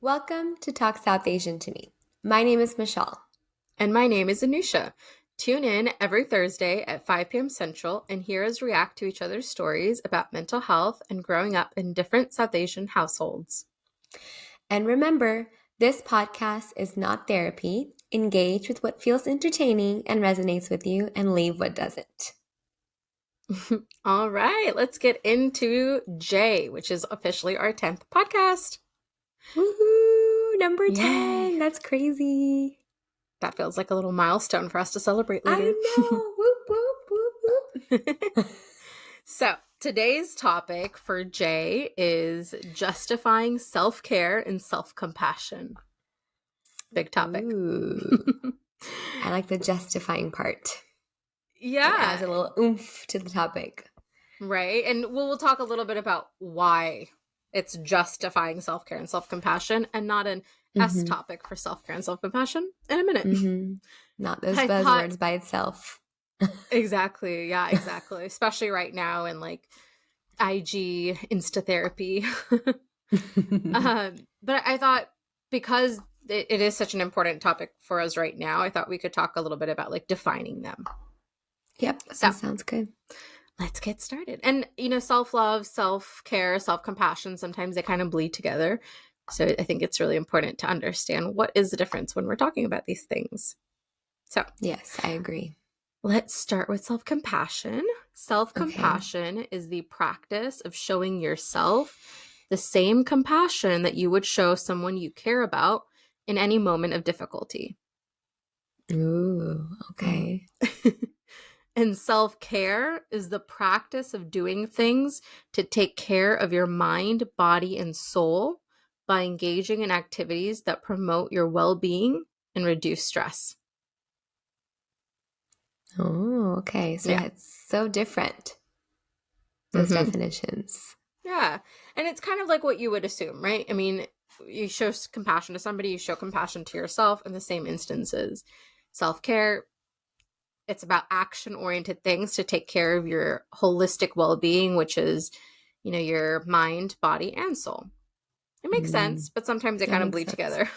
Welcome to Talk South Asian to Me. My name is Michelle. And my name is Anusha. Tune in every Thursday at 5 p.m. Central and hear us react to each other's stories about mental health and growing up in different South Asian households. And remember, this podcast is not therapy. Engage with what feels entertaining and resonates with you and leave what doesn't. All right, let's get into J, which is officially our 10th podcast. Woohoo! Number 10. Yay. That's crazy. That feels like a little milestone for us to celebrate later. I know. Whoop, whoop, whoop, whoop. So, today's topic for J is justifying self-care and self-compassion. Big topic. I like the justifying part. Yeah. It adds a little oomph to the topic. Right. And we'll talk a little bit about why it's justifying self-care and self-compassion and not an S topic for self-care and self-compassion in a minute. Not those buzzwords by itself. Exactly. Yeah, exactly. Especially right now in like IG, Insta therapy. But I thought because it is such an important topic for us right now, I thought we could talk a little bit about like defining them. Yep. That sounds good. Let's get started. And, self-love, self-care, self-compassion, sometimes they kind of bleed together. So I think it's really important to understand what is the difference when we're talking about these things. So, yes, I agree. Let's start with self-compassion. Self-compassion is the practice of showing yourself the same compassion that you would show someone you care about in any moment of difficulty. Ooh, okay. And self-care is the practice of doing things to take care of your mind, body, and soul by engaging in activities that promote your well-being and reduce stress. Oh, okay. So it's so different, those definitions. Yeah. And it's kind of like what you would assume, right? I mean, you show compassion to somebody, you show compassion to yourself in the same instances. Self-care, it's about action-oriented things to take care of your holistic well-being, which is, your mind, body, and soul. It makes sense, but sometimes they kind of bleed together.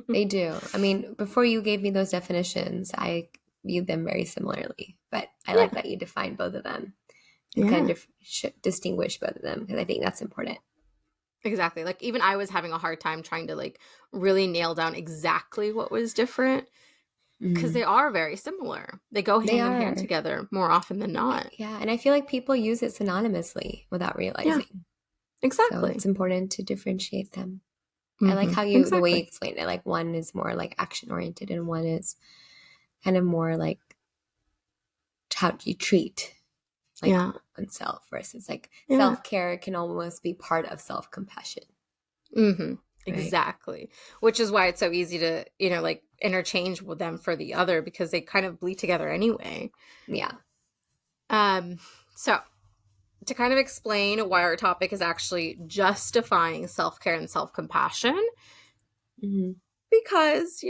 They do. I mean, before you gave me those definitions, I viewed them very similarly, but I like that you defined both of them. You kind of distinguish both of them because I think that's important. Exactly. Like even I was having a hard time trying to like really nail down exactly what was different. Because they are very similar. They go hand in hand together more often than not. Yeah, and I feel like people use it synonymously without realizing. Yeah, exactly. So it's important to differentiate them. I like how the way you explained it. Like one is more like action-oriented and one is kind of more like how you treat oneself versus like self-care can almost be part of self-compassion. Exactly. Which is why it's so easy to, like interchange with them for the other because they kind of bleed together anyway. Yeah. So to kind of explain why our topic is actually justifying self-care and self-compassion, because,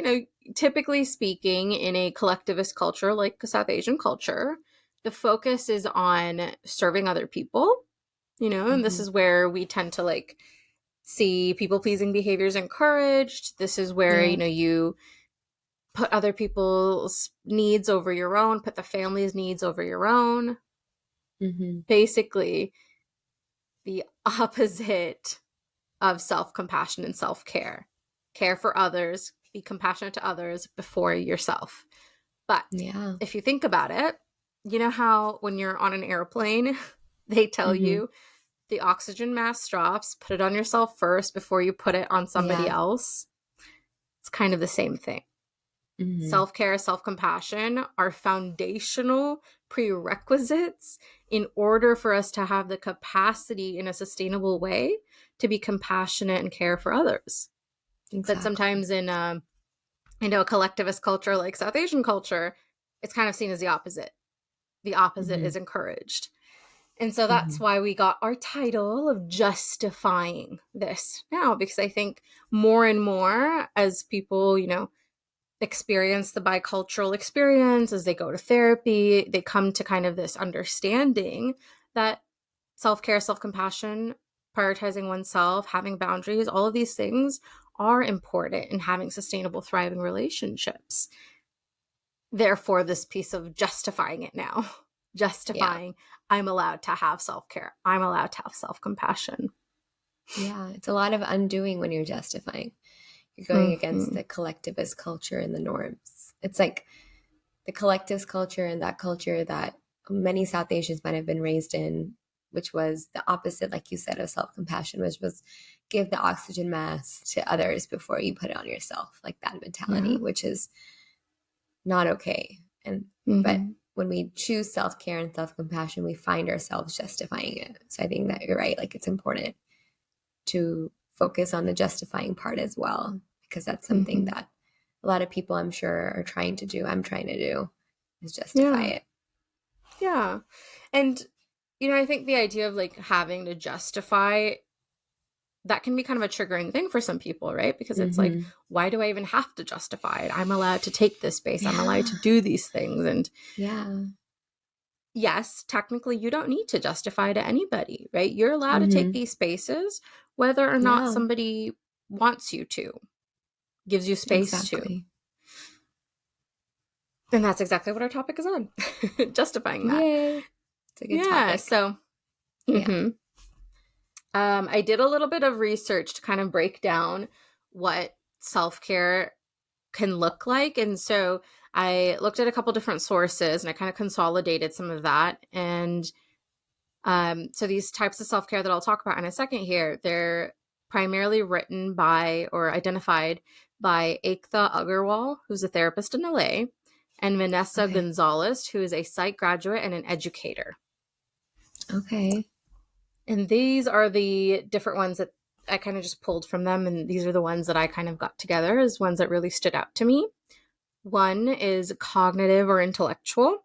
typically speaking in a collectivist culture like South Asian culture, the focus is on serving other people, and this is where we tend to like see people-pleasing behaviors encouraged. This is where, you put other people's needs over your own, put the family's needs over your own. Basically, the opposite of self-compassion and self-care. Care for others, be compassionate to others before yourself. But if you think about it, you know how when you're on an airplane, they tell you the oxygen mask drops, put it on yourself first before you put it on somebody else. It's kind of the same thing. Self-care, self-compassion are foundational prerequisites in order for us to have the capacity in a sustainable way to be compassionate and care for others. But sometimes in a collectivist culture like South Asian culture, it's kind of seen as the opposite. The opposite is encouraged. And so that's why we got our title of justifying this now, because I think more and more as people, experience the bicultural experience, as they go to therapy, they come to kind of this understanding that self-care, self-compassion, prioritizing oneself, having boundaries, all of these things are important in having sustainable, thriving relationships. Therefore, this piece of justifying it now, justifying, I'm allowed to have self-care. I'm allowed to have self-compassion. Yeah, it's a lot of undoing when you're justifying. You're going against the collectivist culture and the norms. It's like the collectivist culture and that culture that many South Asians might have been raised in, which was the opposite, like you said, of self-compassion, which was give the oxygen mask to others before you put it on yourself, like that mentality, which is not okay. And but when we choose self-care and self-compassion, we find ourselves justifying it. So I think that you're right. Like, it's important to focus on the justifying part as well, because that's something that a lot of people, I'm sure, are trying to do. I'm trying to do, is justify it. Yeah. And, you know, I think the idea of like having to justify, that can be kind of a triggering thing for some people, right? Because it's like, why do I even have to justify it? I'm allowed to take this space. I'm allowed to do these things. And yes, technically you don't need to justify to anybody, right? You're allowed to take these spaces, whether or not somebody wants you to, gives you space to. And that's exactly what our topic is on. Justifying that. Yay. It's a good topic. So I did a little bit of research to kind of break down what self-care can look like. And so I looked at a couple different sources and I kind of consolidated some of that. And so these types of self-care that I'll talk about in a second here, they're primarily written by or identified by Ekta Agarwal, who's a therapist in LA, and Vanessa Gonzalez, who is a psych graduate and an educator. Okay. And these are the different ones that I kind of just pulled from them. And these are the ones that I kind of got together as ones that really stood out to me. One is cognitive or intellectual.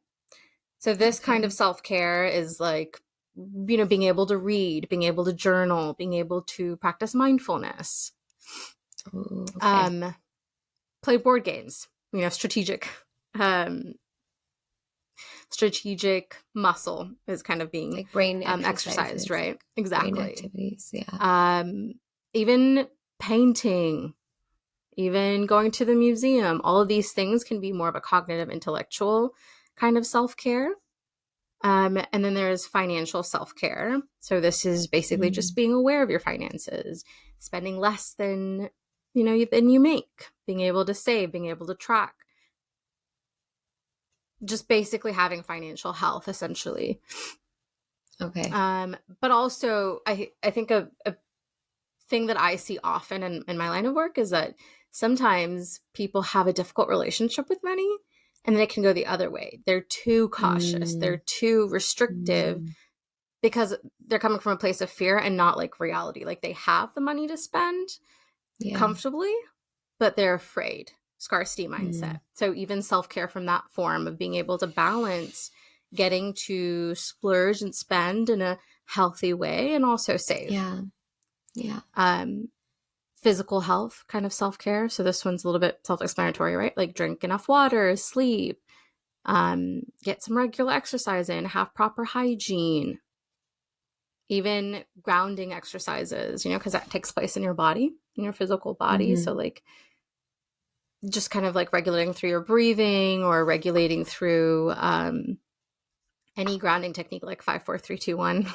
So this kind of self-care is like, you know, being able to read, being able to journal, being able to practice mindfulness, play board games, you know, strategic muscle is kind of being like brain exercised, right? Exactly. Brain activities, even painting, even going to the museum, all of these things can be more of a cognitive, intellectual kind of self-care. And then there's financial self-care. So this is basically just being aware of your finances, spending less than, you know, than you make, being able to save, being able to track, just basically having financial health, essentially. Okay. But also, I think a thing that I see often in my line of work is that sometimes people have a difficult relationship with money, and then it can go the other way. They're too cautious. They're too restrictive because they're coming from a place of fear and not like reality. Like they have the money to spend comfortably, but they're afraid. Scarcity mindset. So even self-care from that form of being able to balance getting to splurge and spend in a healthy way and also save. Physical health kind of self-care. So this one's a little bit self-explanatory, right? Like drink enough water, sleep, get some regular exercise in, have proper hygiene, even grounding exercises, you know, because that takes place in your body, in your physical body. So like just kind of like regulating through your breathing or regulating through any grounding technique like 5, 4, 3, 2, 1.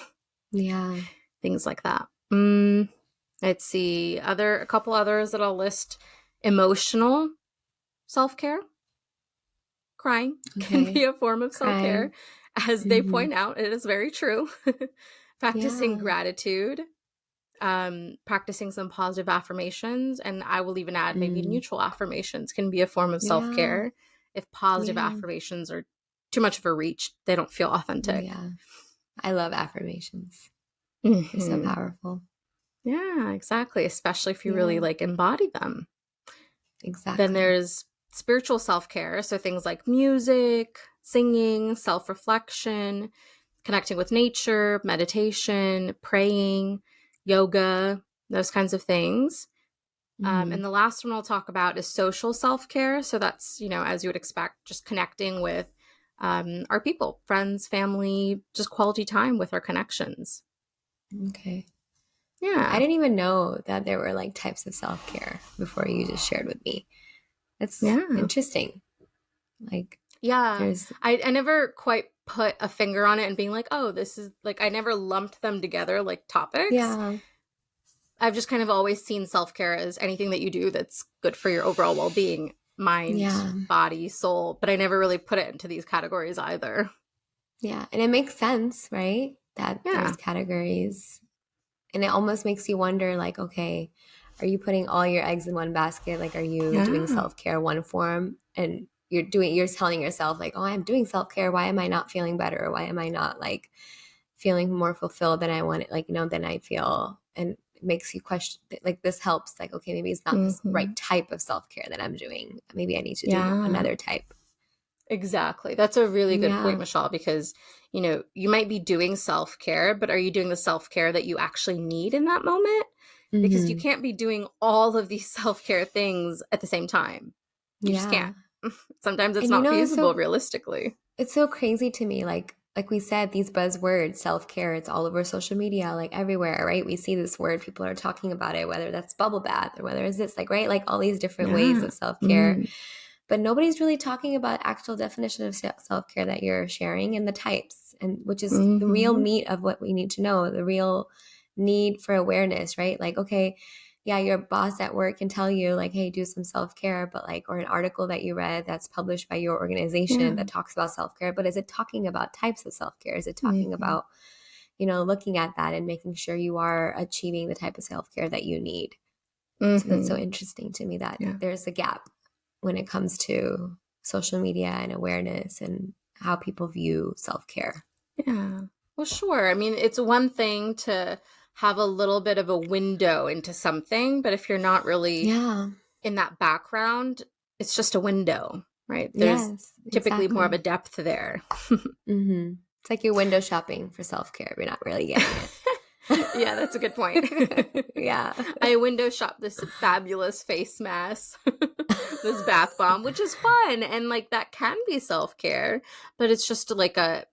Things like that. Let's see, a couple others that I'll list. Emotional self-care. Crying can be a form of self-care. As they point out, it is very true. Practicing gratitude, practicing some positive affirmations, and I will even add maybe neutral affirmations can be a form of self-care. If positive affirmations are too much of a reach, they don't feel authentic. I love affirmations. They're so powerful. Yeah, exactly. Especially if you really like embody them. Exactly. Then there's spiritual self-care. So things like music, singing, self-reflection, connecting with nature, meditation, praying, yoga, those kinds of things. And the last one I'll talk about is social self-care. So that's, you know, as you would expect, just connecting with our people, friends, family, just quality time with our connections. Okay. Yeah. I didn't even know that there were like types of self-care before you just shared with me. That's interesting. Like, yeah, I never quite put a finger on it and being like, oh, this is like, I never lumped them together like topics. Yeah. I've just kind of always seen self-care as anything that you do that's good for your overall well-being, mind, body, soul, but I never really put it into these categories either. Yeah, and it makes sense, right? That there's categories. And it almost makes you wonder, like, okay, are you putting all your eggs in one basket? Like, are you doing self-care one form? And you're telling yourself, like, oh, I'm doing self-care. Why am I not feeling better? Why am I not like feeling more fulfilled than I want it, like, than I feel? And it makes you question, like, this helps, like, okay, maybe it's not this right type of self-care that I'm doing. Maybe I need to do another type. Exactly. That's a really good point, Michelle, because, you might be doing self-care, but are you doing the self-care that you actually need in that moment? Because you can't be doing all of these self-care things at the same time. You just can't. Sometimes it's not feasible realistically. It's so crazy to me. Like we said, these buzzwords, self-care, it's all over social media, like everywhere, right? We see this word, people are talking about it, whether that's bubble bath or whether it's this, like, right? Like all these different ways of self-care. But nobody's really talking about actual definition of self-care that you're sharing and the types, and which is the real meat of what we need to know, the real need for awareness, right? Like, okay, yeah, your boss at work can tell you like, hey, do some self-care, but like, or an article that you read that's published by your organization that talks about self-care, but is it talking about types of self-care? Is it talking about, looking at that and making sure you are achieving the type of self-care that you need? So that's so interesting to me that there's a gap when it comes to social media and awareness and how people view self-care. Yeah. Well, sure. I mean, it's one thing to have a little bit of a window into something, but if you're not really in that background, it's just a window, right? There's typically more of a depth there. It's like you're window shopping for self-care. You're not really getting it. Yeah, that's a good point. I window shop this fabulous face mask, this bath bomb, which is fun. And like that can be self-care, but it's just like a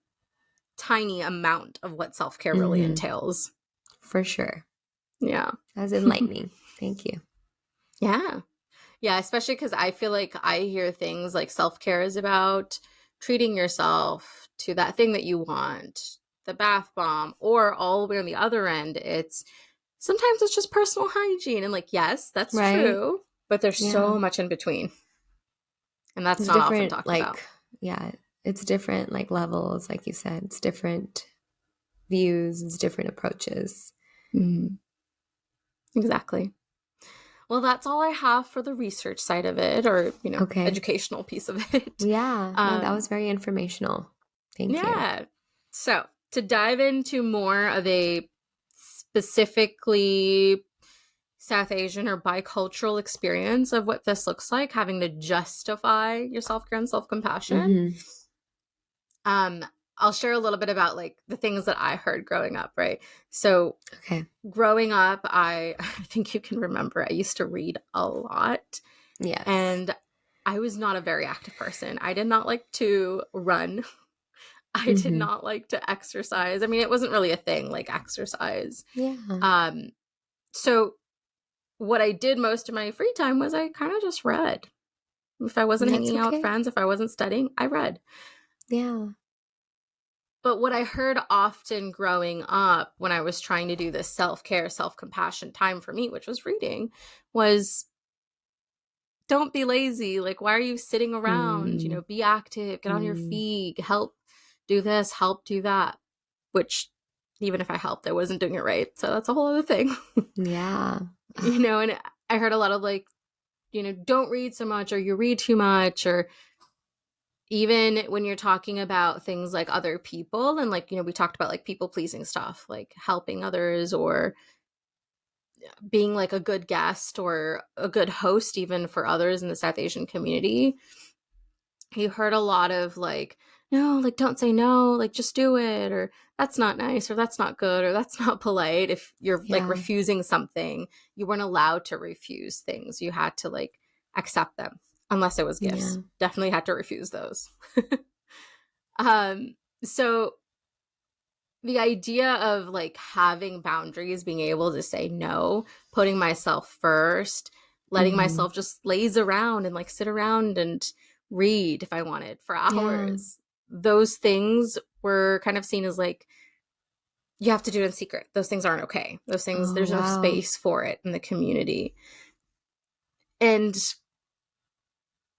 tiny amount of what self-care really entails. For sure. Yeah. That was enlightening. Thank you. Yeah. Yeah, especially because I feel like I hear things like self-care is about treating yourself to that thing that you want, the bath bomb, or all the way on the other end, sometimes it's just personal hygiene. And like, yes, that's true, but there's so much in between. And that's not often talked about. Yeah, it's different like levels, like you said. It's different views, it's different approaches. Exactly. Well, that's all I have for the research side of it, or, educational piece of it. Yeah, that was very informational. Thank you. Yeah. So to dive into more of a specifically South Asian or bicultural experience of what this looks like, having to justify your self-care and self-compassion, I'll share a little bit about like the things that I heard growing up, right? So growing up, I think you can remember, I used to read a lot. Yes. And I was not a very active person. I did not like to run. I did not like to exercise. I mean, it wasn't really a thing, like exercise. Yeah. So what I did most of my free time was I kind of just read. If I wasn't hanging out with friends, if I wasn't studying, I read. Yeah. But what I heard often growing up when I was trying to do this self-care, self-compassion time for me, which was reading, was don't be lazy. Like, why are you sitting around? Be active, get on your feet, help do this, help do that. Which, even if I helped, I wasn't doing it right. So that's a whole other thing. Yeah. And I heard a lot of like, don't read so much, or you read too much, or even when you're talking about things like other people and like, we talked about like people pleasing stuff, like helping others or being like a good guest or a good host, even for others in the South Asian community. You heard a lot of like, no, like don't say no, like just do it, or that's not nice, or that's not good, or that's not polite. If you're like refusing something, you weren't allowed to refuse things. You had to like accept them. Unless it was gifts. Yeah. Definitely had to refuse those. So the idea of like having boundaries, being able to say no, putting myself first, letting myself just laze around and like sit around and read if I wanted for hours. Yeah. Those things were kind of seen as like, you have to do it in secret. Those things aren't okay. Those things, there's no space for it in the community. And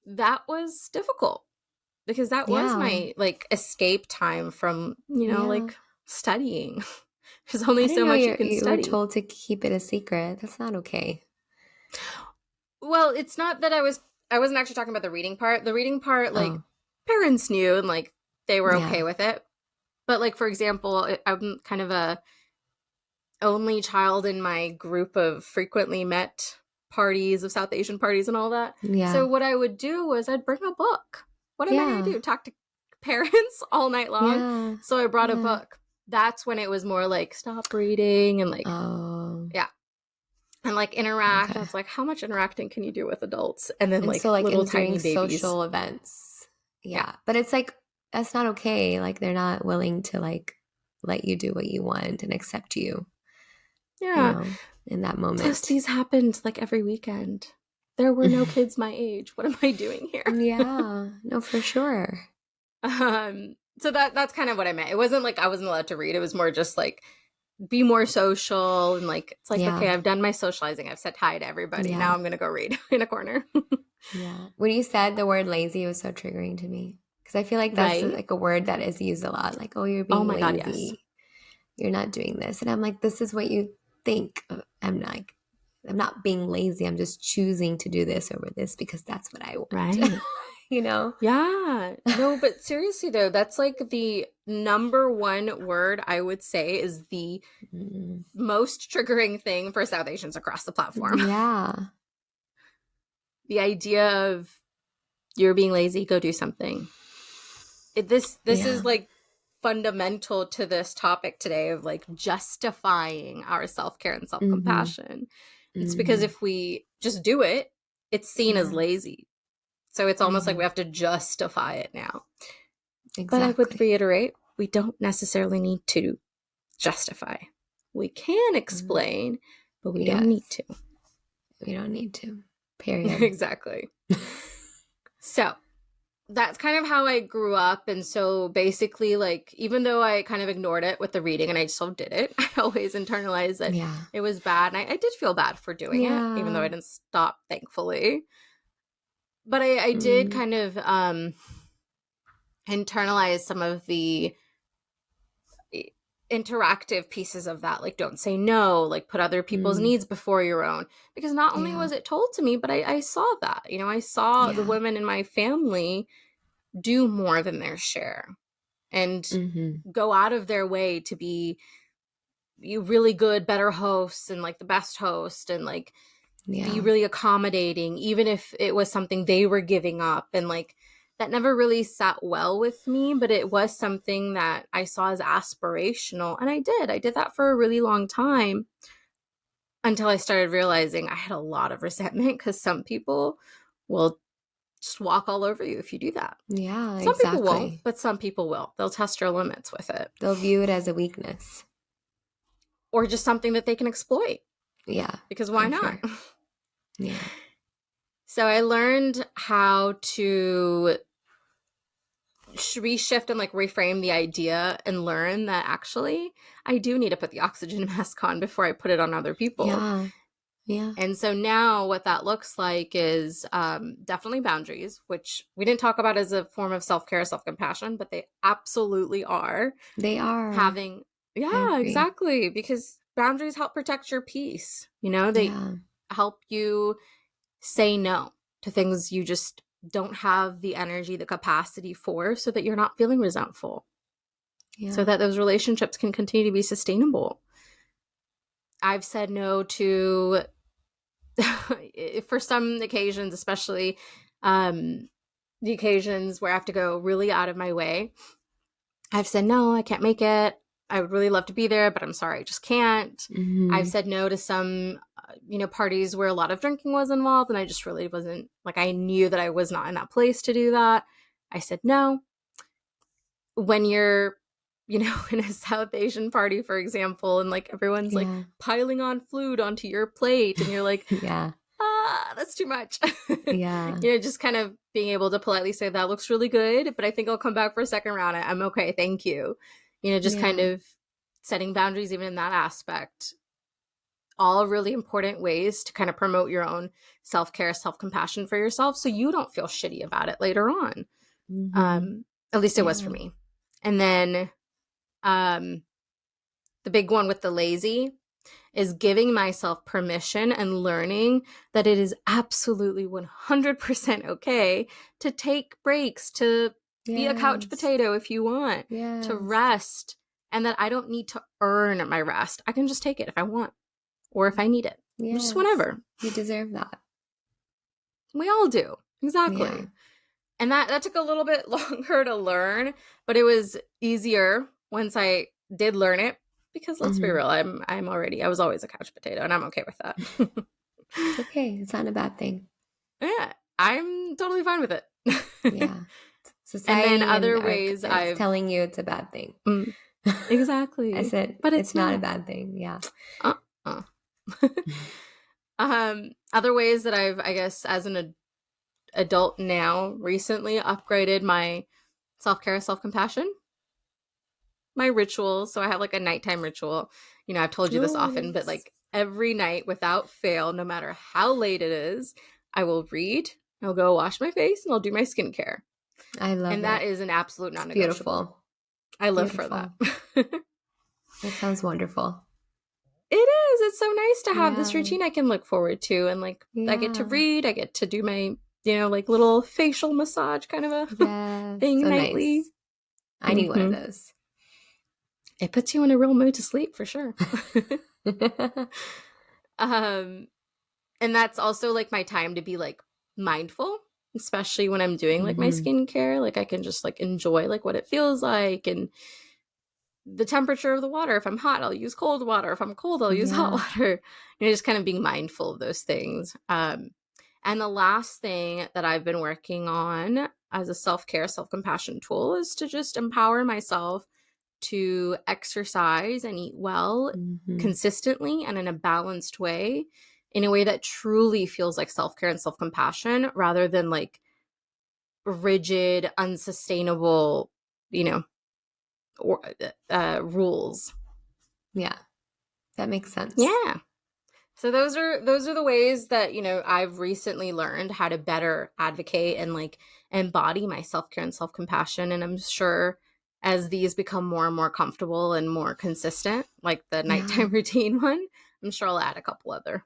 that was difficult because that was my like escape time from, you know, like studying. There's only so much you can study. You were told to keep it a secret. That's not okay. Well, it's not that I wasn't actually talking about the reading part. The reading part, like, parents knew and like they were okay with it. But like, for example, I'm kind of a only child in my group of frequently met parties, of South Asian parties and all that. Yeah. So what I would do was I'd bring a book. What am I going to do? Talk to parents all night long? Yeah. So I brought a book. That's when it was more like, stop reading and like, and like interact. Okay. It's like, how much interacting can you do with adults? And then like, so, like little tiny babies. Social events. Yeah. But it's like, that's not okay. Like they're not willing to like let you do what you want and accept you. Yeah. You know, in that moment. Plus these happened like every weekend. There were no kids my age. What am I doing here? Yeah. No, for sure. So that's kind of what I meant. It wasn't like I wasn't allowed to read. It was more just like be more social and like it's like, okay, I've done my socializing. I've said hi to everybody. Yeah. Now I'm gonna go read in a corner. Yeah. When you said the word lazy, it was so triggering to me. Because I feel like that's like a word that is used a lot. Like, oh, you're being lazy. God, yes. You're not doing this. And I'm like, this is what you think. I'm not being lazy. I'm just choosing to do this over this because that's what I want. Right. You know? Yeah. No, but seriously though, that's like the number one word I would say is the most triggering thing for South Asians across the platform. Yeah. The idea of you're being lazy, go do something. This is like fundamental to this topic today of like justifying our self-care and self-compassion. It's because if we just do it, it's seen as lazy. So it's almost like we have to justify it now. Exactly. But I would reiterate, we don't necessarily need to justify. We can explain, but we don't need to. We don't need to. Period. Exactly. So that's kind of how I grew up. And so basically, like, even though I kind of ignored it with the reading and I still did it, I always internalized that it was bad. And I did feel bad for doing it, even though I didn't stop, thankfully. But I did kind of internalize some of the interactive pieces of that, like don't say no, like put other people's needs before your own, because not only was it told to me, but I saw that, you know, I saw the women in my family do more than their share and go out of their way to be really good, better hosts and like the best host and like be really accommodating, even if it was something they were giving up. And like that never really sat well with me, but it was something that I saw as aspirational. And I did that for a really long time until I started realizing I had a lot of resentment because some people will just walk all over you if you do that. Yeah, some people won't, but some people will. They'll test your limits with it. They'll view it as a weakness. Or just something that they can exploit. Yeah. Because why not? Sure. Yeah. So I learned how to reshift and like reframe the idea and learn that actually I do need to put the oxygen mask on before I put it on other people. Yeah. Yeah. And so now what that looks like is definitely boundaries, which we didn't talk about as a form of self-care, self-compassion, but they absolutely are. They are. Having, exactly. Because boundaries help protect your peace. You know, they help you say no to things you just don't have the energy, the capacity for, so that you're not feeling resentful. So that those relationships can continue to be sustainable. I've said no to, for some occasions, especially the occasions where I have to go really out of my way. I've said, no, I can't make it. I would really love to be there, but I'm sorry, I just can't. I've said no to some, parties where a lot of drinking was involved, and I just really wasn't, like, I knew that I was not in that place to do that. I said no. When you're in a South Asian party, for example, and like everyone's like piling on food onto your plate and you're like, that's too much. Just kind of being able to politely say, that looks really good, but I think I'll come back for a second round. I'm okay. Thank you. Just kind of setting boundaries even in that aspect. All really important ways to kind of promote your own self-care, self-compassion for yourself so you don't feel shitty about it later on. At least it was for me. And then the big one with the lazy is giving myself permission and learning that it is absolutely 100% okay to take breaks, to be a couch potato if you want, to rest, and that I don't need to earn my rest. I can just take it if I want or if I need it. Just whenever. You deserve that. We all do. Exactly. Yeah. And that took a little bit longer to learn, but it was easier once I did learn it. Because let's be real, I was always a couch potato, and I'm okay with that. It's okay. It's not a bad thing. Yeah, I'm totally fine with it. Yeah. Society and then other ways I'm telling you it's a bad thing. Exactly. I said, but it's not a bad thing. Yeah. Other ways that I've, I guess, as an adult now, recently upgraded my self-care, self-compassion. My rituals. So I have like a nighttime ritual. I've told you this often, but like every night without fail, no matter how late it is, I will read, I'll go wash my face, and I'll do my skincare. I love it. And that is an absolute non-negotiable. Beautiful. I live for that. That sounds wonderful. It is. It's so nice to have this routine I can look forward to. And like I get to read, I get to do my, like little facial massage kind of a thing so nightly. Nice. I need one of those. It puts you in a real mood to sleep for sure. And that's also like my time to be like mindful, especially when I'm doing like my skincare. Like I can just like enjoy like what it feels like and the temperature of the water. If I'm hot, I'll use cold water. If I'm cold, I'll use hot water. Just kind of being mindful of those things. And the last thing that I've been working on as a self-care, self-compassion tool is to just empower myself to exercise and eat well consistently and in a balanced way, in a way that truly feels like self-care and self-compassion rather than like rigid, unsustainable, rules. Yeah, that makes sense. Yeah. So those are the ways that, I've recently learned how to better advocate and like embody my self-care and self-compassion. And I'm sure as these become more and more comfortable and more consistent, like the nighttime routine one, I'm sure I'll add a couple other.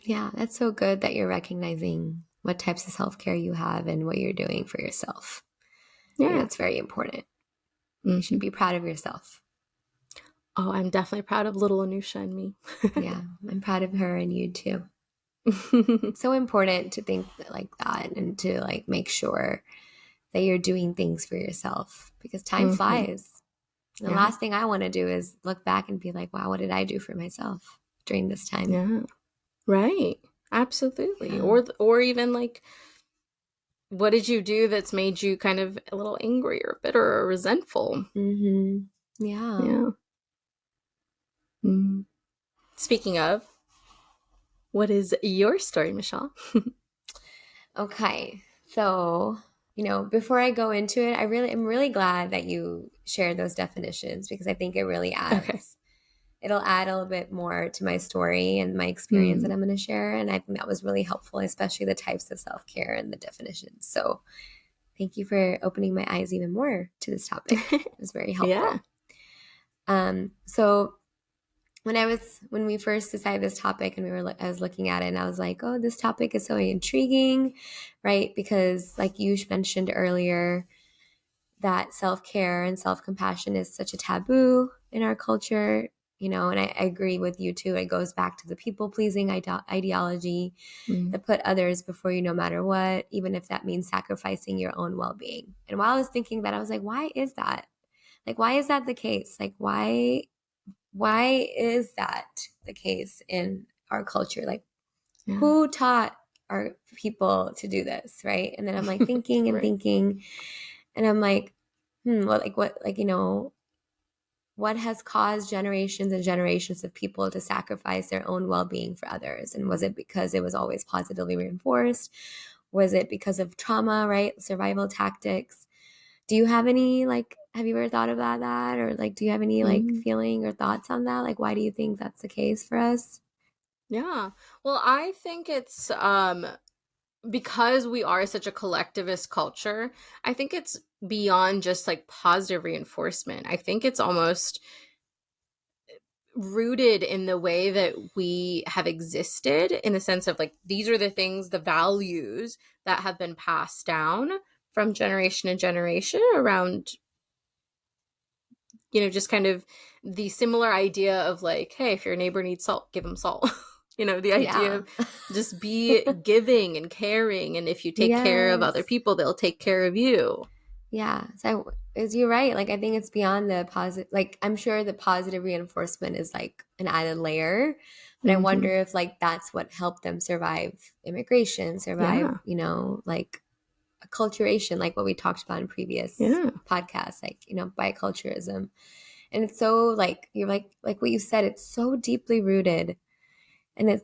Yeah, that's so good that you're recognizing what types of self-care you have and what you're doing for yourself. Yeah, that's very important. You should be proud of yourself. Oh, I'm definitely proud of little Anusha and me. Yeah, I'm proud of her and you too. It's so important to think like that and to like make sure that you're doing things for yourself because time flies. The last thing I want to do is look back and be like, wow, what did I do for myself during this time? Yeah, right. Absolutely. Yeah. Or even like, what did you do that's made you kind of a little angry or bitter or resentful? Yeah. Speaking of, what is your story, Michelle? Okay. So, before I go into it, I'm really glad that you shared those definitions because I think it really adds. Okay. It'll add a little bit more to my story and my experience that I'm going to share. And I think that was really helpful, especially the types of self-care and the definitions. So thank you for opening my eyes even more to this topic. It was very helpful. So when we first decided this topic and I was looking at it and I was like, oh, this topic is so intriguing, right? Because like you mentioned earlier, that self-care and self-compassion is such a taboo in our culture, and I agree with you too. It goes back to the people-pleasing ideology that put others before you no matter what, even if that means sacrificing your own well-being. And while I was thinking that, I was like, why is that? Like, why is that the case? Like, why is that the case in our culture? Like, who taught our people to do this, right? And then I'm like thinking and thinking, and I'm like, what has caused generations and generations of people to sacrifice their own well-being for others? And was it because it was always positively reinforced? Was it because of trauma, right? Survival tactics? Do you have any, have you ever thought about that? Or do you have any feeling or thoughts on that? Why do you think that's the case for us? Yeah. Well, I think it's because we are such a collectivist culture, I think it's beyond just positive reinforcement. I think it's almost rooted in the way that we have existed, in the sense of these are the things, the values that have been passed down from generation to generation around, just kind of the similar idea of hey, if your neighbor needs salt, give them salt. The idea of just be giving and caring, and if you take care of other people, they'll take care of you. Yeah. So you're right. I think it's beyond the positive. I'm sure the positive reinforcement is an added layer, but I wonder if that's what helped them survive immigration, survive, acculturation, what we talked about in previous podcasts, biculturalism. And it's so you're like what you said, it's so deeply rooted, and I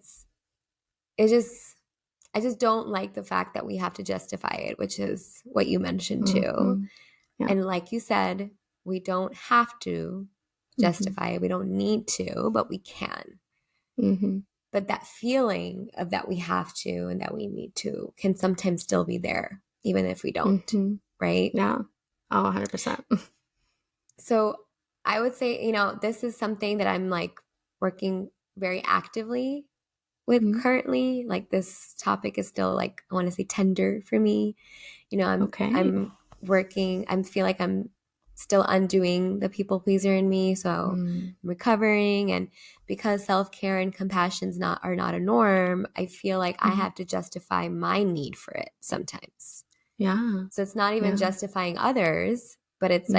just don't like the fact that we have to justify it, which is what you mentioned too. Yeah. And like you said, we don't have to justify it. We don't need to, but we can. But that feeling of that we have to and that we need to can sometimes still be there, even if we don't, right? Yeah. Oh, 100%. So I would say, this is something that I'm working very actively with currently. This topic is still I want to say tender for me. I'm working, I feel like I'm still undoing the people pleaser in me. So I'm recovering, and because self-care and compassion are not a norm, I feel like I have to justify my need for it sometimes. Yeah. So it's not even justifying others, but it's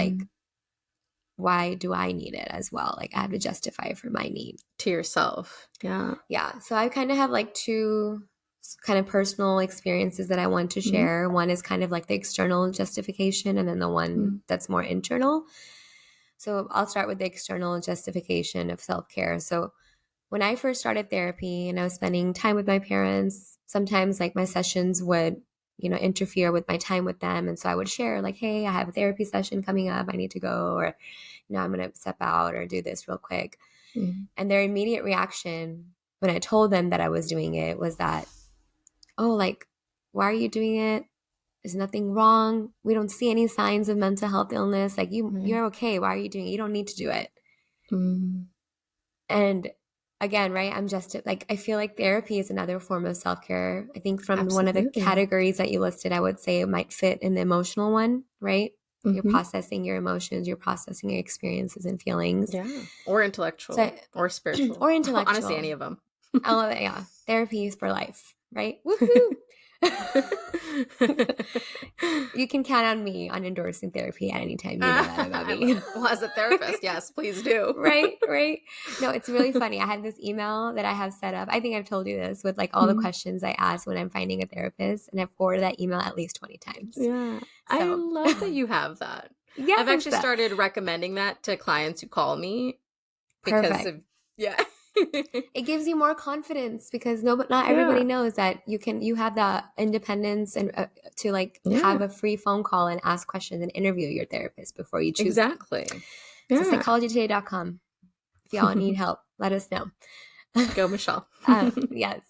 why do I need it as well? I have to justify it for my need. To yourself. Yeah. Yeah. So I kind of have two kind of personal experiences that I want to share. One is kind of the external justification, and then the one that's more internal. So I'll start with the external justification of self-care. So when I first started therapy and I was spending time with my parents, sometimes my sessions would, interfere with my time with them. And so I would share hey, I have a therapy session coming up. I need to go, or, I'm going to step out or do this real quick. And their immediate reaction when I told them that I was doing it was that, oh, why are you doing it? There's nothing wrong. We don't see any signs of mental health illness. You're okay. Why are you doing it? You don't need to do it. And again, right, I'm just I feel like therapy is another form of self-care. I think from one of the categories that you listed, I would say it might fit in the emotional one, right? You're processing your emotions, you're processing your experiences and feelings. Yeah. Or intellectual, or spiritual. Or intellectual. Honestly, any of them. I love it. Yeah. Therapy is for life, right? Woohoo! You can count on me on endorsing therapy at any time. You know that about me. Well, as a therapist, yes, please do. Right. No, it's really funny. I have this email that I have set up. I think I've told you this, with all the questions I ask when I'm finding a therapist, and I've forwarded that email at least 20 times. Yeah. So. I love that you have that. Yeah. I've actually started recommending that to clients who call me because of it gives you more confidence, because not everybody knows that you have the independence and to have a free phone call and ask questions and interview your therapist before you choose. Exactly. So psychologytoday.com. If y'all need help, let us know. Go, Michelle. Yes.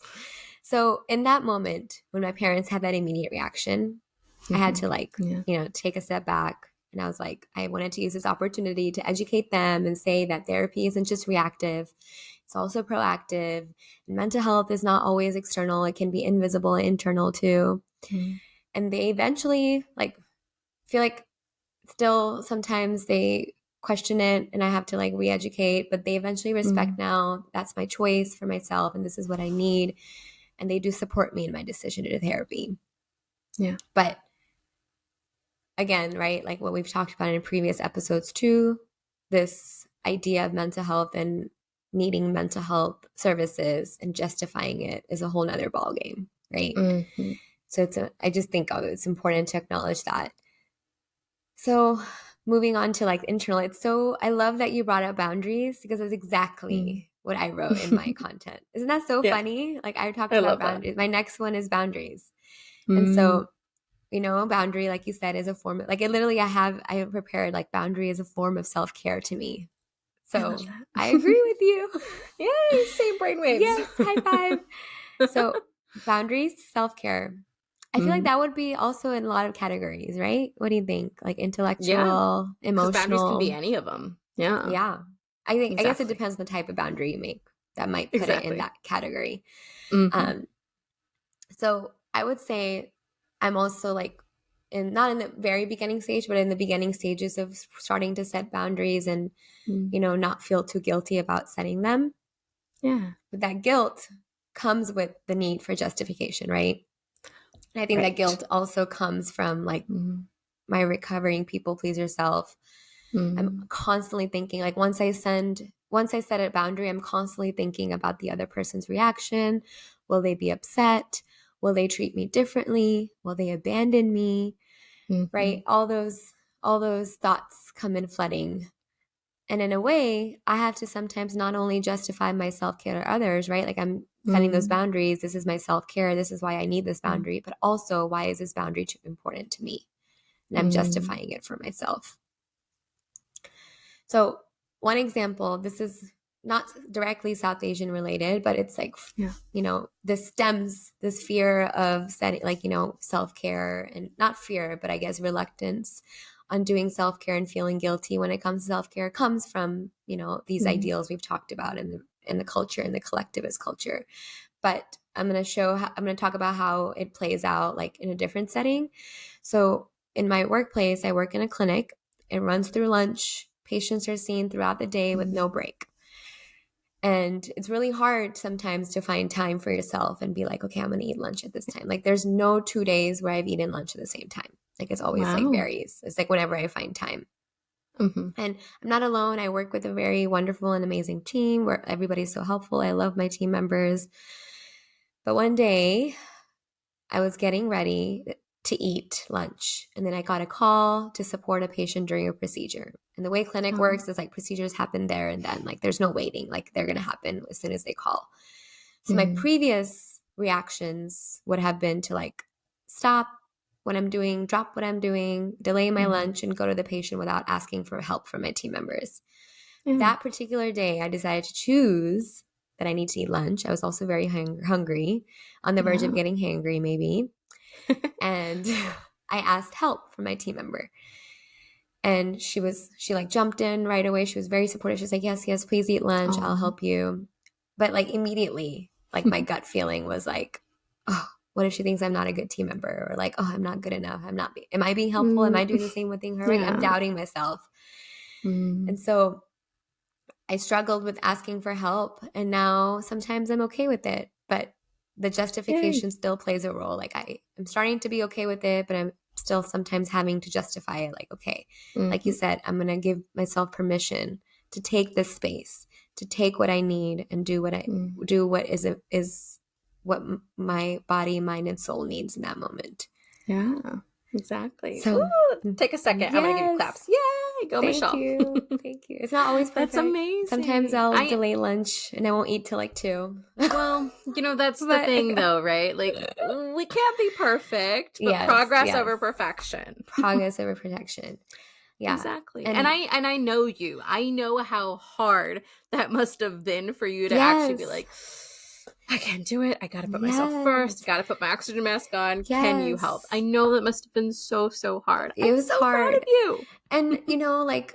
So in that moment, when my parents had that immediate reaction, I had to take a step back. And I was I wanted to use this opportunity to educate them and say that therapy isn't just reactive. It's also proactive. And mental health is not always external. It can be invisible and internal too. And they eventually feel still sometimes they question it, and I have to re-educate, but they eventually respect now. That's my choice for myself, and this is what I need. And they do support me in my decision to do therapy. Yeah. But again, right, what we've talked about in previous episodes too, this idea of mental health and needing mental health services and justifying it is a whole nother ballgame, right? So I just think it's important to acknowledge that. So moving on to like internal, I love that you brought up boundaries because it's exactly what I wrote in my content. Isn't that so funny? Like I talked about boundaries. That. My next one is boundaries. And so, you know, boundary, like you said, is a form of, like it literally, I have prepared like boundary is a form of self-care to me. So I agree with you. Yay, same brainwaves. Yes, high five. So boundaries, self-care. I feel like that would be also in a lot of categories, right? What do you think? Like intellectual, emotional. Boundaries can be any of them. Yeah. Yeah. I guess it depends on the type of boundary you make that might put it in that category. So I would say I'm also like not in the very beginning stage, but in the beginning stages of starting to set boundaries and, you know, not feel too guilty about setting them. Yeah. But that guilt comes with the need for justification, right? And I think that guilt also comes from like my recovering people pleaser self. I'm constantly thinking like once I set a boundary, I'm constantly thinking about the other person's reaction. Will they be upset? Will they treat me differently? Will they abandon me? Right? All those thoughts come in flooding. And in a way, I have to sometimes not only justify my self-care to others, right? Like I'm setting those boundaries. This is my self-care. This is why I need this boundary. But also, why is this boundary too important to me? And I'm justifying it for myself. So one example, this is not directly South Asian related, but it's like, you know, this fear of setting, like, you know, self-care, and not fear, but I guess reluctance on doing self-care and feeling guilty when it comes to self-care comes from, you know, these ideals we've talked about in the culture, in the collectivist culture. But I'm going to talk about how it plays out like in a different setting. So in my workplace, I work in a clinic. It runs through lunch. Patients are seen throughout the day with no break. And it's really hard sometimes to find time for yourself and be like, okay, I'm going to eat lunch at this time. Like there's no 2 days where I've eaten lunch at the same time. Like it's always like varies. It's like whenever I find time. And I'm not alone. I work with a very wonderful and amazing team where everybody's so helpful. I love my team members. But one day I was getting ready to eat lunch, and then I got a call to support a patient during a procedure. And the way clinic works is like procedures happen there and then, like there's no waiting, like they're going to happen as soon as they call. So my previous reactions would have been to like stop what I'm doing, drop what I'm doing, delay my lunch, and go to the patient without asking for help from my team members. That particular day, I decided to choose that I need to eat lunch. I was also very hungry, on the verge of getting hangry maybe. And I asked help from my team member. And she like jumped in right away. She was very supportive. She was like, yes, please eat lunch. I'll help you. But like immediately, like my gut feeling was like, oh, what if she thinks I'm not a good team member? Or like, oh, I'm not good enough. Am I being helpful? Am I doing the same thing her? I'm doubting myself. And so I struggled with asking for help. And now sometimes I'm okay with it. But the justification still plays a role. Like I'm starting to be okay with it, but I'm still sometimes having to justify it. Like, okay, like you said, I'm going to give myself permission to take this space, to take what I need and do what is what my body, mind, and soul needs in that moment. Yeah, exactly. So take a second. I'm going to give you claps. Yay, go Michelle. Thank you. It's not always perfect. That's amazing. Sometimes I'll delay lunch and I won't eat till like 2. Well, you know, that's the thing though, right? Like we can't be perfect, but progress over perfection. Progress over perfection. Yeah. Exactly. And I know you. I know how hard that must have been for you to actually be like, I can't do it. I got to put myself first. Got to put my oxygen mask on. Can you help? I know that must have been so hard. It was so hard. Proud of you. And, you know, like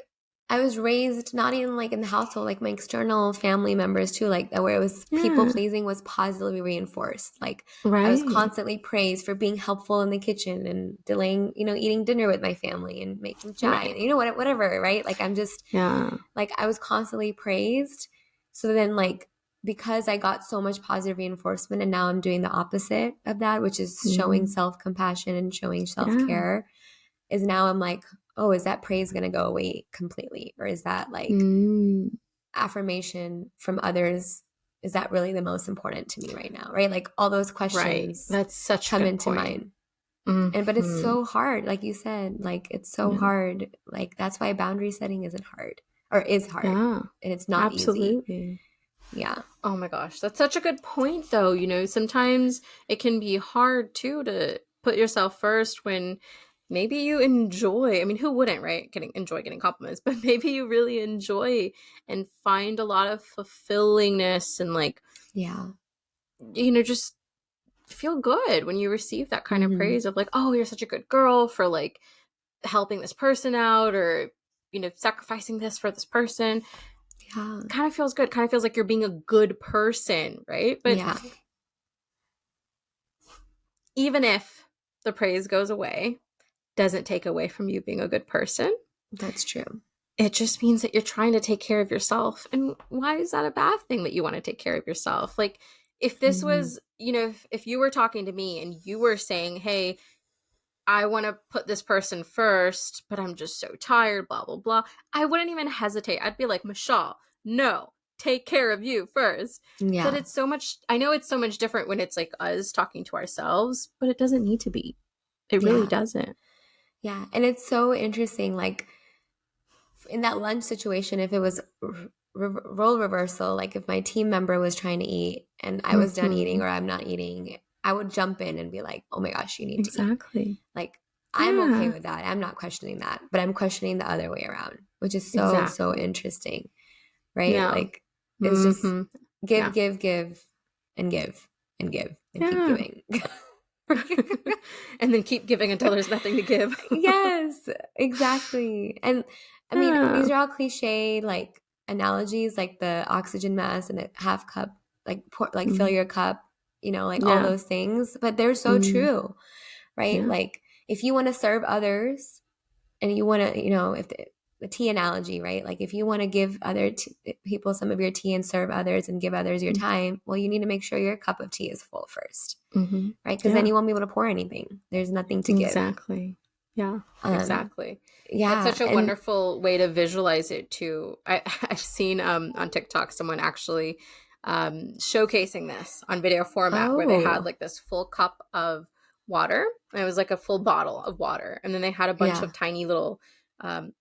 I was raised not even like in the household, like my external family members too, like where it was people pleasing was positively reinforced. Like I was constantly praised for being helpful in the kitchen and delaying, you know, eating dinner with my family and making chai, you know, whatever, right? Like I'm just like I was constantly praised. So then like because I got so much positive reinforcement and now I'm doing the opposite of that, which is showing self-compassion and showing self-care, is now I'm like, oh, is that praise going to go away completely? Or is that like affirmation from others? Is that really the most important to me right now? Right? Like all those questions That's such come into mind. But it's so hard, like you said, like it's so hard. Like that's why boundary setting isn't hard, or is hard, and it's not easy. Yeah. Oh my gosh, that's such a good point though. You know, sometimes it can be hard too to put yourself first when maybe you enjoy, I mean, who wouldn't, right? Enjoy getting compliments, but maybe you really enjoy and find a lot of fulfillingness and like, you know, just feel good when you receive that kind of praise of like, oh, you're such a good girl for like helping this person out, or, you know, sacrificing this for this person. Kind of feels good. Kind of feels like you're being a good person, right? But even if the praise goes away, doesn't take away from you being a good person. That's true. It just means that you're trying to take care of yourself. And why is that a bad thing that you want to take care of yourself? Like, if this was, you know, if you were talking to me and you were saying, hey, I want to put this person first, but I'm just so tired, blah, blah, blah, I wouldn't even hesitate. I'd be like, Michelle, no, take care of you first. Yeah. But it's so much, I know it's so much different when it's like us talking to ourselves, but it doesn't need to be. It really doesn't. Yeah. And it's so interesting. Like in that lunch situation, if it was role reversal, like if my team member was trying to eat and I was done eating or I'm not eating, I would jump in and be like, oh my gosh, you need to eat. Like, I'm okay with that. I'm not questioning that, but I'm questioning the other way around, which is so, so interesting. Right? Yeah. Like, it's just give, and give, and give, and keep giving. And then keep giving until there's nothing to give. Yes, exactly. And I mean, these are all cliche, like, analogies, like the oxygen mask and a half cup, like, fill your cup, you know, like all those things. But they're so true, right? Like, if you want to serve others and you want to, you know, if the tea analogy, right? Like if you want to give other people some of your tea and serve others and give others your time, well, you need to make sure your cup of tea is full first, right? Because then you won't be able to pour anything. There's nothing to give. Exactly. Yeah, exactly. Yeah. That's such a wonderful way to visualize it too. I've seen on TikTok someone actually showcasing this on video format where they had like this full cup of water. And it was like a full bottle of water. And then they had a bunch of tiny little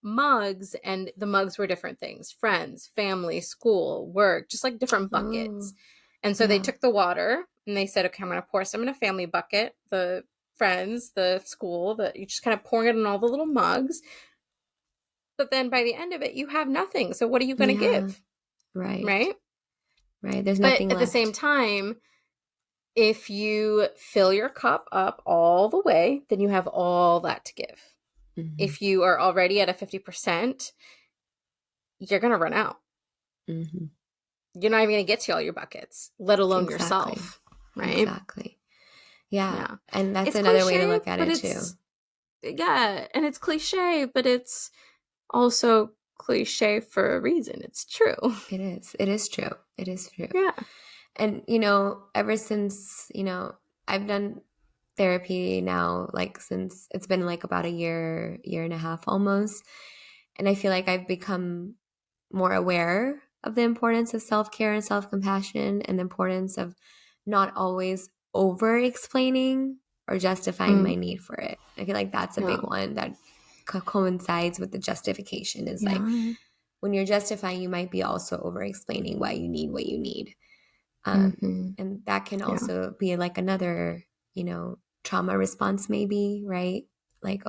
mugs, and the mugs were different things: friends, family, school, work, just like different buckets. And so they took the water and they said, okay, I'm going to pour some in a family bucket, the friends, the school, you just kind of pouring it in all the little mugs. But then by the end of it, you have nothing. So what are you going to give? Right. There's nothing left. At the same time, if you fill your cup up all the way, then you have all that to give. If you are already at a 50%, you're going to run out. You're not even going to get to all your buckets, let alone yourself. Right? Exactly. Yeah. And that's another way to look at it too. Yeah. And it's cliche, but it's also cliche for a reason. It's true. It is. It is true. It is true. Yeah. And, you know, ever since, you know, I've done therapy now, like since it's been like about a year and a half almost. And I feel like I've become more aware of the importance of self-care and self-compassion, and the importance of not always over-explaining or justifying my need for it. I feel like that's a big one that coincides with the justification, is like when you're justifying, you might be also over-explaining why you need what you need. And that can also be like another, you know, trauma response maybe, right? Like,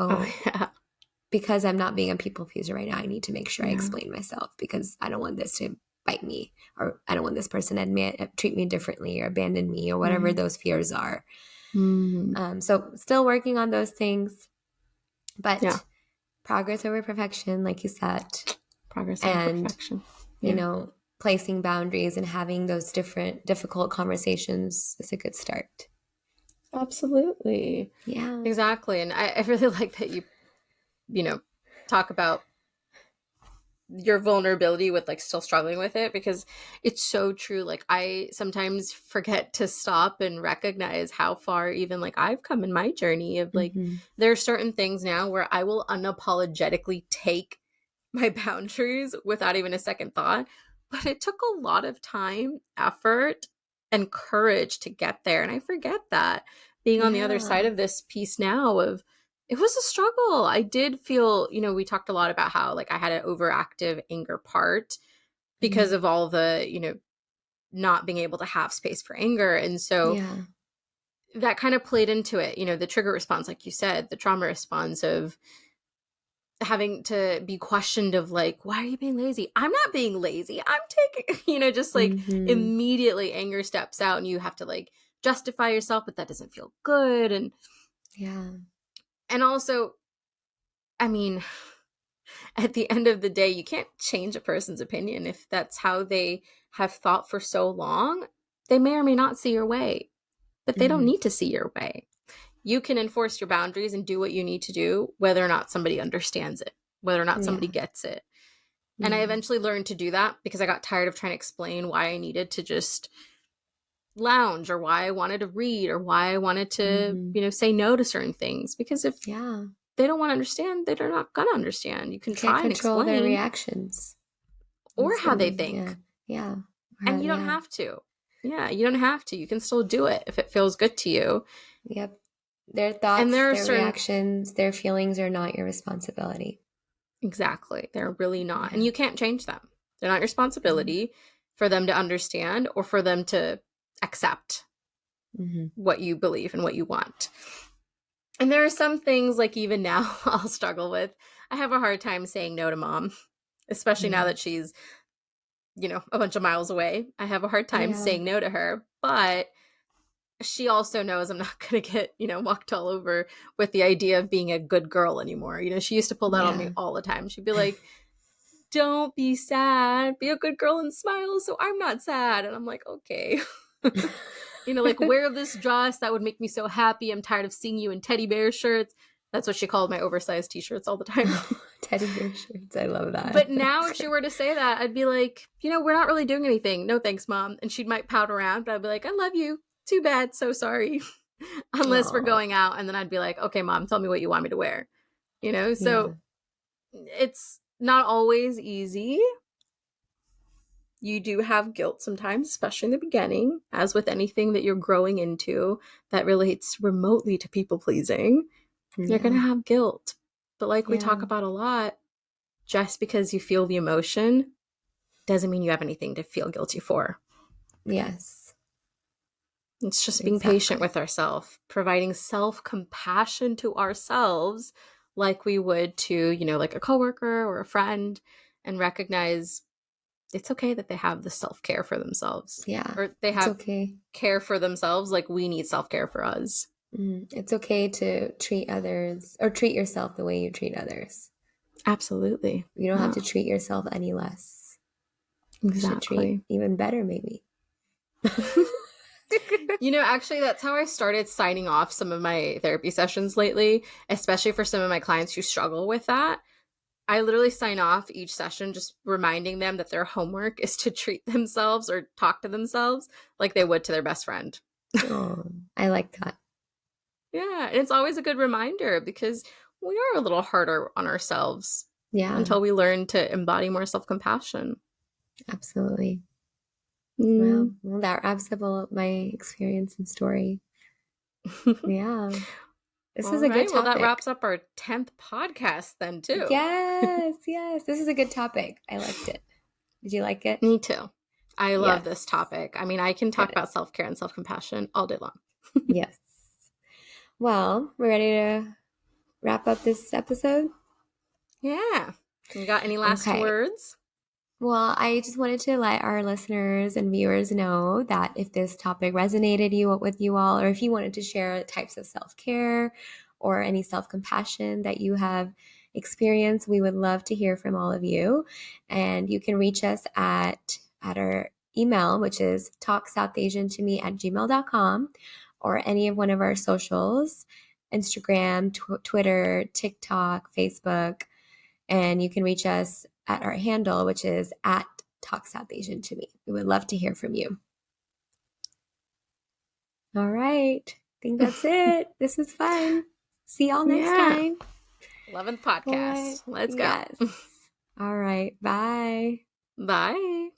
because I'm not being a people pleaser right now, I need to make sure I explain myself, because I don't want this to bite me, or I don't want this person to treat me differently or abandon me, or whatever those fears are. So still working on those things, but progress over perfection, like you said. Progress over perfection. You know, placing boundaries and having those difficult conversations is a good start. Absolutely. Yeah. Exactly. And I really like that you know, talk about your vulnerability with like still struggling with it, because it's so true. Like I sometimes forget to stop and recognize how far even like I've come in my journey of like, there are certain things now where I will unapologetically take my boundaries without even a second thought. But it took a lot of time, effort, and courage to get there. And I forget that. being on the other side of this piece now of, it was a struggle. I did feel, we talked a lot about how like I had an overactive anger part because of all the, not being able to have space for anger. And so that kind of played into it, the trigger response, like you said, the trauma response of having to be questioned of like, why are you being lazy? I'm not being lazy. I'm taking, just like immediately anger steps out and you have to like justify yourself, but that doesn't feel good. And and also, I mean, at the end of the day, you can't change a person's opinion. If that's how they have thought for so long, they may or may not see your way, but they don't need to see your way. You can enforce your boundaries and do what you need to do, whether or not somebody understands it, whether or not somebody gets it. And I eventually learned to do that because I got tired of trying to explain why I needed to just lounge or why I wanted to read or why I wanted to, say no to certain things. Because if they don't want to understand, they're not going to understand. You can try and explain their reactions or how they think. And you don't have to. Yeah, you don't have to. You can still do it if it feels good to you. Yep. Their thoughts, and their reactions, their feelings are not your responsibility. Exactly. They're really not. And you can't change them. They're not your responsibility for them to understand or for them to accept what you believe and what you want. And there are some things like even now I'll struggle with. I have a hard time saying no to mom, especially now that she's, a bunch of miles away. I have a hard time saying no to her, but she also knows I'm not going to get, walked all over with the idea of being a good girl anymore. She used to pull that on me all the time. She'd be like, don't be sad, be a good girl and smile so I'm not sad. And I'm like, okay. Like wear this dress that would make me so happy. I'm tired of seeing you in teddy bear shirts. That's what she called my oversized t-shirts all the time. Teddy bear shirts. I love that. But now if she were to say that, I'd be like, we're not really doing anything. No thanks, mom. And she might pout around, but I'd be like, I love you. Too bad. So sorry. Unless we're going out. And then I'd be like, okay, mom, tell me what you want me to wear. So it's not always easy. You do have guilt sometimes, especially in the beginning, as with anything that you're growing into that relates remotely to people pleasing. You're going to have guilt. But like we talk about a lot, just because you feel the emotion doesn't mean you have anything to feel guilty for. Yes. It's just being patient with ourselves, providing self-compassion to ourselves like we would to, like a coworker or a friend, and recognize it's okay that they have the self-care for themselves. Yeah. Or they have care for themselves like we need self-care for us. It's okay to treat others or treat yourself the way you treat others. Absolutely. You don't have to treat yourself any less. Exactly. You should treat even better, maybe. Actually, that's how I started signing off some of my therapy sessions lately, especially for some of my clients who struggle with that. I literally sign off each session just reminding them that their homework is to treat themselves or talk to themselves like they would to their best friend. Oh, I like that. Yeah, and it's always a good reminder because we are a little harder on ourselves until we learn to embody more self-compassion. Absolutely. Well, that wraps up my experience and story. Yeah. This is a good topic. Well, that wraps up our 10th podcast then, too. Yes. This is a good topic. I liked it. Did you like it? Me too. I love this topic. I mean, I can talk about self-care and self-compassion all day long. Yes. Well, we're ready to wrap up this episode? Yeah. You got any last words? Well, I just wanted to let our listeners and viewers know that if this topic resonated with you all, or if you wanted to share types of self-care or any self-compassion that you have experienced, we would love to hear from all of you. And you can reach us at our email, which is talksouthasiantome@gmail.com, or any of one of our socials, Instagram, Twitter, TikTok, Facebook. And you can reach us at our handle, which is at Talk South Asian to Me. We would love to hear from you. All right. I think that's it. This was fun. See y'all next time. 11th podcast. Let's go. Yes. All right. Bye. Bye.